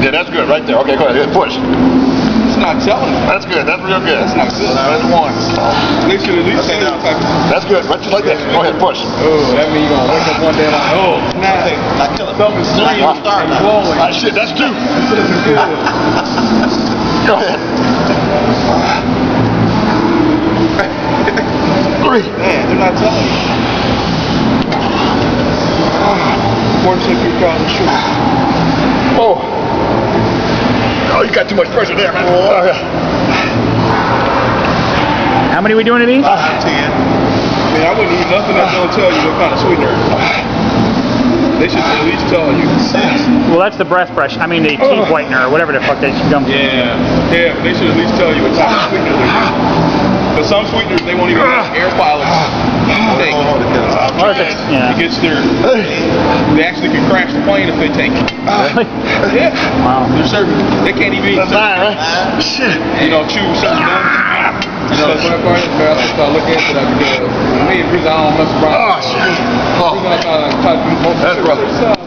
Yeah, that's good right there. Okay, go ahead. Push. It's not telling. That's good. That's real good. That's not good. That's one. They should at least say that type of. That's good. Right just like that. Go ahead. Push. Oh, that means you're gonna wake up one day like, oh, snap. Something's slinging and blowing. Ah, shit, that's two. This isn't good. Go ahead. Three. Man, they're not telling you. 46 across the shoulder. Oh. Oh, you got too much pressure there, man. Okay. How many are we doing of these? 10. I mean, I wouldn't eat nothing that don't tell you what kind of sweetener. They should at least tell you. Well, that's the breath brush. I mean, the teeth whitener or whatever the fuck they come. Yeah, but they should at least tell you what type of sweetener they're using. But some sweeteners, they won't even let air pilots take. Yeah. It gets their, they actually can crash the plane if they take it. Really? Yeah. Wow. They're certain, they can't even eat That's nine, right? Shit. chew certain gums. You know, that's one part of it. I start looking into that because for me, the reason I don't mess around. Oh, shit. The reason I try to do most of That's the rough. other stuff.